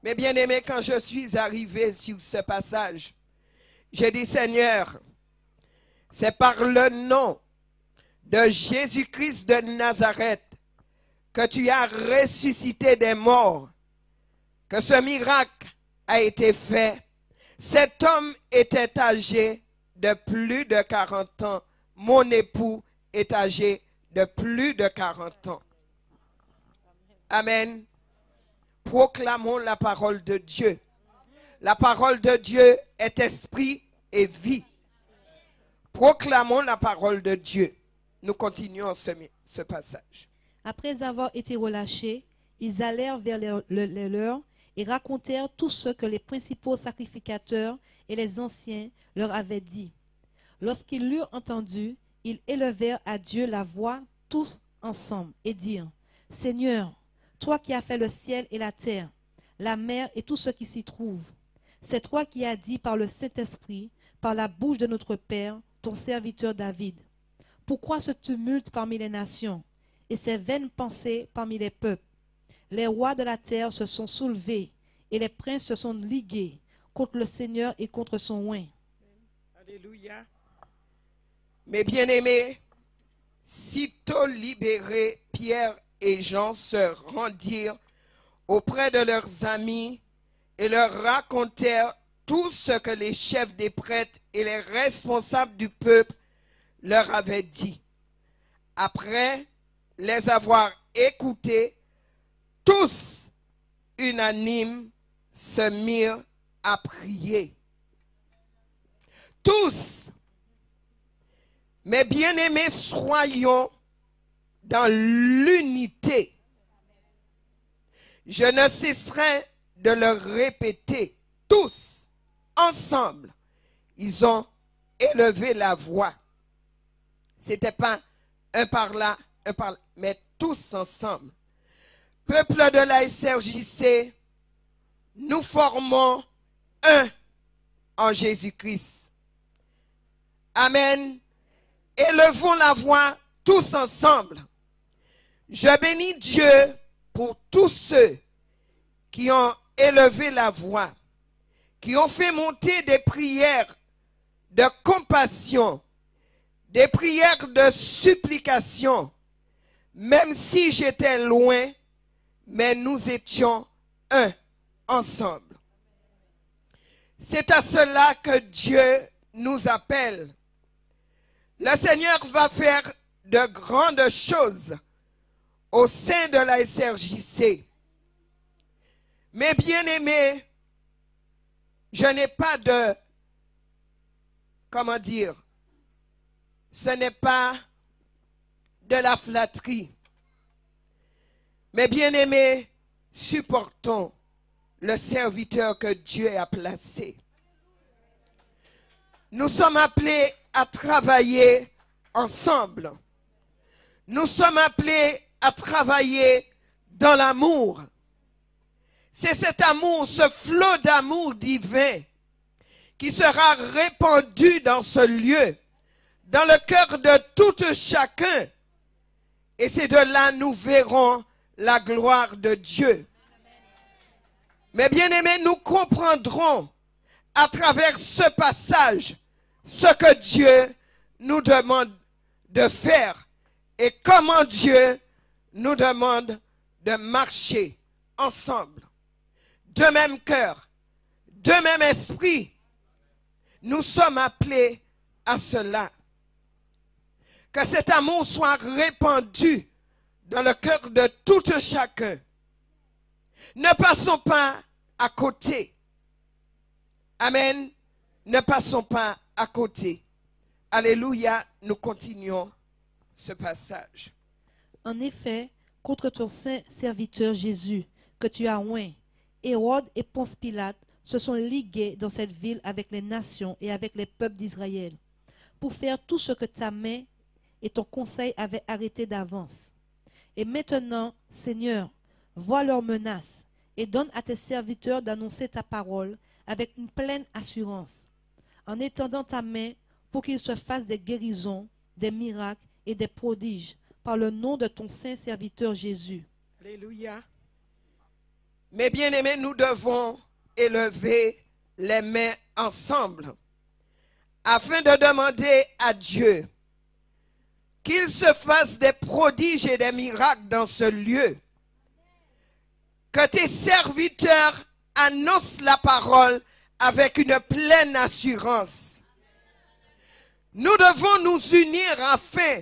Mais bien aimé, quand je suis arrivé sur ce passage, j'ai dit, Seigneur, c'est par le nom de Jésus-Christ de Nazareth que tu as ressuscité des morts, que ce miracle a été fait. Cet homme était âgé de plus de 40 ans. Mon époux est âgé de plus de 40 ans. Amen. Proclamons la parole de Dieu. La parole de Dieu est esprit et vie. Proclamons la parole de Dieu. Nous continuons ce passage. Après avoir été relâchés, ils allèrent vers les leurs et racontèrent tout ce que les principaux sacrificateurs et les anciens leur avaient dit. Lorsqu'ils l'eurent entendu, ils élevèrent à Dieu la voix tous ensemble et dirent, « Seigneur, toi qui as fait le ciel et la terre, la mer et tout ce qui s'y trouve, c'est toi qui as dit par le Saint-Esprit, par la bouche de notre Père, ton serviteur David. Pourquoi ce tumulte parmi les nations et ces vaines pensées parmi les peuples? Les rois de la terre se sont soulevés et les princes se sont ligués contre le Seigneur et contre son oint. » Alléluia. Mes bien-aimés, sitôt libérés, Pierre et Jean se rendirent auprès de leurs amis et leur racontèrent tout ce que les chefs des prêtres et les responsables du peuple leur avaient dit. Après les avoir écoutés, tous unanimes se mirent à prier. Tous. Mes bien-aimés, soyons dans l'unité. Je ne cesserai de le répéter. Tous, ensemble, ils ont élevé la voix. Ce n'était pas un par là, mais tous ensemble. Peuple de la SRJC, nous formons un en Jésus-Christ. Amen. Élevons la voix tous ensemble. Je bénis Dieu pour tous ceux qui ont élevé la voix, qui ont fait monter des prières de compassion, des prières de supplication, même si j'étais loin, mais nous étions un ensemble. C'est à cela que Dieu nous appelle. Le Seigneur va faire de grandes choses au sein de la SRJC. Mes bien-aimés, je n'ai pas de, comment dire, ce n'est pas de la flatterie. Mes bien-aimés, supportons le serviteur que Dieu a placé. Nous sommes appelés à travailler ensemble. Nous sommes appelés à travailler dans l'amour. C'est cet amour, ce flot d'amour divin qui sera répandu dans ce lieu, dans le cœur de tout chacun. Et c'est de là nous verrons la gloire de Dieu. Mais bien-aimés, nous comprendrons à travers ce passage ce que Dieu nous demande de faire et comment Dieu nous demande de marcher ensemble. De même cœur, de même esprit, nous sommes appelés à cela. Que cet amour soit répandu dans le cœur de tout chacun. Ne passons pas à côté. Amen. Ne passons pas à côté. Alléluia. Nous continuons ce passage. En effet, contre ton saint serviteur Jésus, que tu as oint, Hérode et Ponce Pilate se sont ligués dans cette ville avec les nations et avec les peuples d'Israël, pour faire tout ce que ta main et ton conseil avaient arrêté d'avance. Et maintenant, Seigneur, vois leurs menaces et donne à tes serviteurs d'annoncer ta parole avec une pleine assurance, en étendant ta main pour qu'ils se fassent des guérisons, des miracles et des prodiges par le nom de ton saint serviteur Jésus. Alléluia. Mes bien-aimés, nous devons élever les mains ensemble afin de demander à Dieu qu'il se fasse des prodiges et des miracles dans ce lieu. Que tes serviteurs annoncent la parole avec une pleine assurance. Nous devons nous unir afin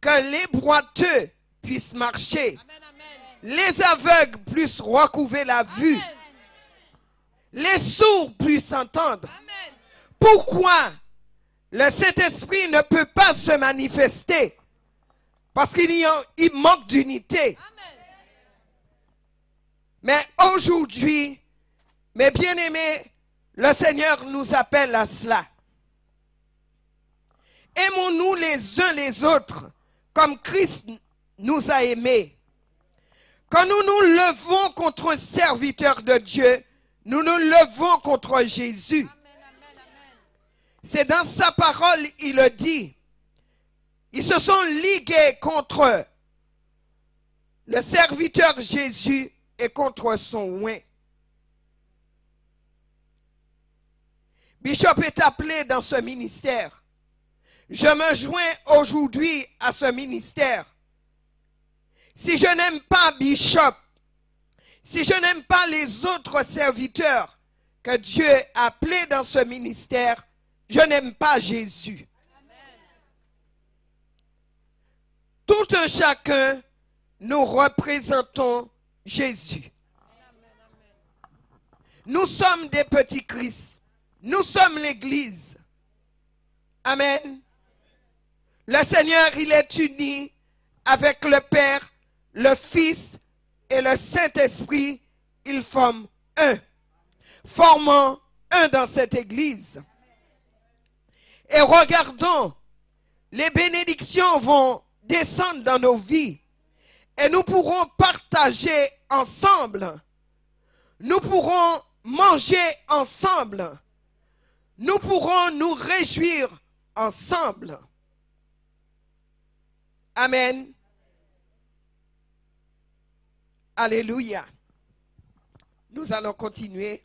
que les boiteux puissent marcher. Amen, amen. Les aveugles puissent recouvrer la vue. Amen. Les sourds puissent entendre. Amen. Pourquoi le Saint-Esprit ne peut pas se manifester? Parce qu'il manque d'unité. Mais aujourd'hui, mes bien-aimés, le Seigneur nous appelle à cela. Aimons-nous les uns les autres comme Christ nous a aimés. Quand nous nous levons contre un serviteur de Dieu, nous nous levons contre Jésus. C'est dans sa parole, il le dit. Ils se sont ligués contre le serviteur Jésus et contre son oint. Bishop est appelé dans ce ministère. Je me joins aujourd'hui à ce ministère. Si je n'aime pas Bishop, si je n'aime pas les autres serviteurs que Dieu a appelés dans ce ministère, je n'aime pas Jésus. Amen. Tout un chacun, nous représentons Jésus. Nous sommes des petits Christ. Nous sommes l'Église. Amen. Le Seigneur, il est uni avec le Père, le Fils et le Saint-Esprit. Ils forment un. Formant un dans cette Église. Et regardons, les bénédictions vont descendre dans nos vies. Et nous pourrons partager ensemble. Nous pourrons manger ensemble. Nous pourrons nous réjouir ensemble. Amen. Alléluia. Nous allons continuer.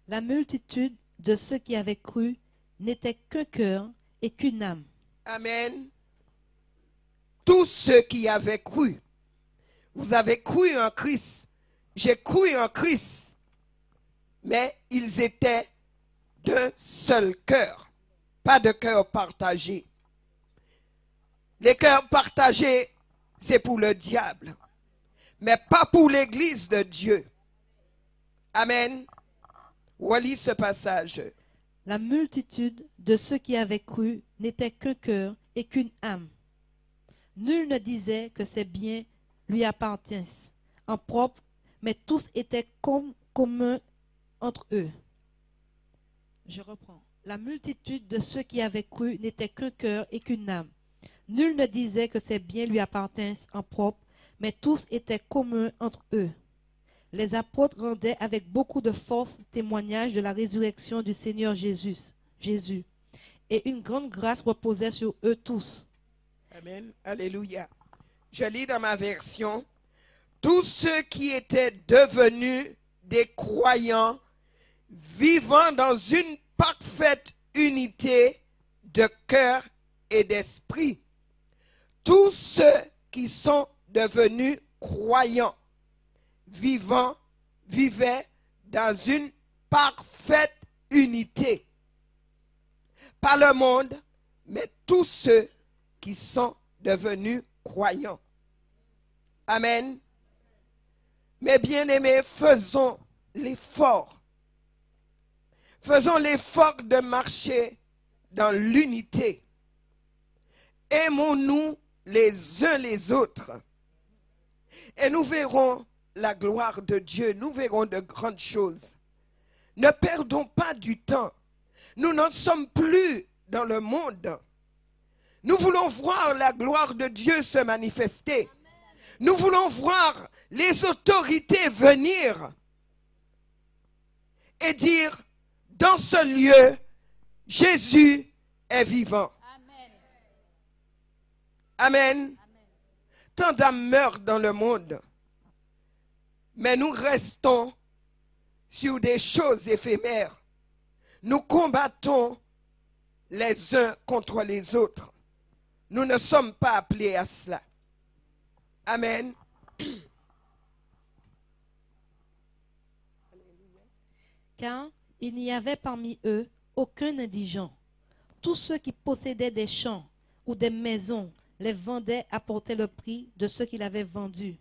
La multitude de ceux qui avaient cru n'était qu'un cœur et qu'une âme. Amen. Tous ceux qui avaient cru. Vous avez cru en Christ. J'ai cru en Christ. Mais ils étaient d'un seul cœur. Pas de cœur partagé. Les cœurs partagés, c'est pour le diable. Mais pas pour l'église de Dieu. Amen. Relis ce passage. La multitude de ceux qui avaient cru n'était qu'un cœur et qu'une âme. Nul ne disait que ces biens lui appartinssent en propre, mais tous étaient communs entre eux. Je reprends. La multitude de ceux qui avaient cru n'était qu'un cœur et qu'une âme. Nul ne disait que ces biens lui appartinssent en propre, mais tous étaient communs entre eux. Les apôtres rendaient avec beaucoup de force témoignage de la résurrection du Seigneur Jésus, et une grande grâce reposait sur eux tous. Amen. Alléluia. Je lis dans ma version. Tous ceux qui étaient devenus des croyants vivant dans une parfaite unité de cœur et d'esprit. Tous ceux qui sont devenus croyants vivaient dans une parfaite unité. Pas le monde, mais tous ceux qui sont devenus croyants. Amen. Mes bien-aimés, faisons l'effort. Faisons l'effort de marcher dans l'unité. Aimons-nous les uns les autres. Et nous verrons la gloire de Dieu. Nous verrons de grandes choses. Ne perdons pas du temps. Nous n'en sommes plus dans le monde. Nous voulons voir la gloire de Dieu se manifester. Nous voulons voir les autorités venir et dire, dans ce lieu, Jésus est vivant. Amen. Tant d'âmes meurent dans le monde, mais nous restons sur des choses éphémères. Nous combattons les uns contre les autres. Nous ne sommes pas appelés à cela. Amen. Car il n'y avait parmi eux aucun indigent. Tous ceux qui possédaient des champs ou des maisons les vendaient, apportaient le prix de ce qu'ils avaient vendu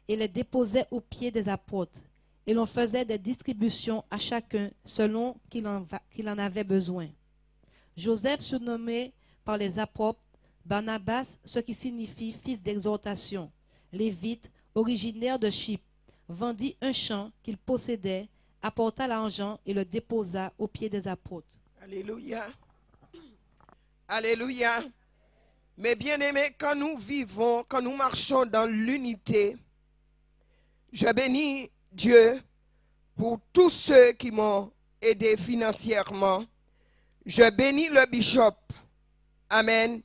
et les déposaient aux pieds des apôtres. Et l'on faisait des distributions à chacun selon qu'il en avait besoin. Joseph, surnommé par les apôtres Barnabas, ce qui signifie fils d'exhortation, lévite, originaire de Chypre, vendit un champ qu'il possédait, apporta l'argent et le déposa aux pieds des apôtres. Alléluia. Alléluia. Mais bien-aimés, quand nous vivons, quand nous marchons dans l'unité, je bénis Dieu pour tous ceux qui m'ont aidé financièrement. Je bénis le bishop. Amen.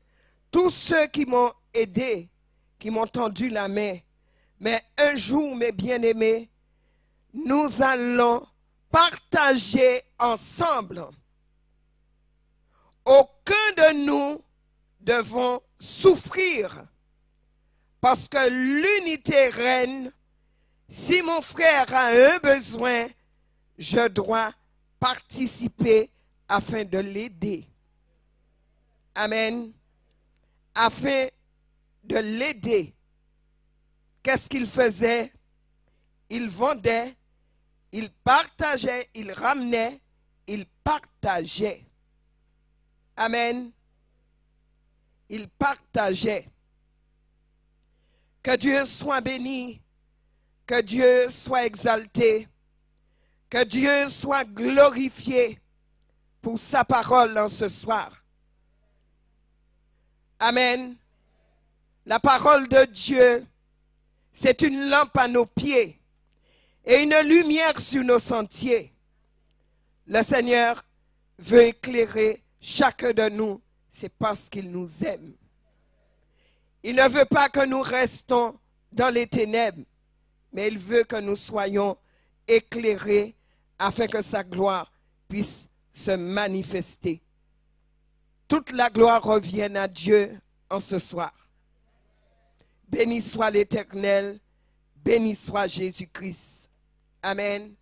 Tous ceux qui m'ont aidé, qui m'ont tendu la main. Mais un jour, mes bien-aimés, nous allons partager ensemble. Aucun de nous devons souffrir parce que l'unité règne. Si mon frère a un besoin, je dois participer afin de l'aider. Amen. Afin de l'aider. Qu'est-ce qu'il faisait? Il vendait, il partageait, il ramenait, il partageait. Amen. Il partageait. Que Dieu soit béni, que Dieu soit exalté, que Dieu soit glorifié pour sa parole en ce soir. Amen. La parole de Dieu, c'est une lampe à nos pieds et une lumière sur nos sentiers. Le Seigneur veut éclairer chacun de nous, c'est parce qu'il nous aime. Il ne veut pas que nous restons dans les ténèbres, mais il veut que nous soyons éclairés afin que sa gloire puisse se manifester. Toute la gloire revienne à Dieu en ce soir. Béni soit l'Éternel, béni soit Jésus-Christ. Amen.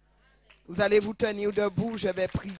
Vous allez vous tenir debout, je vais prier.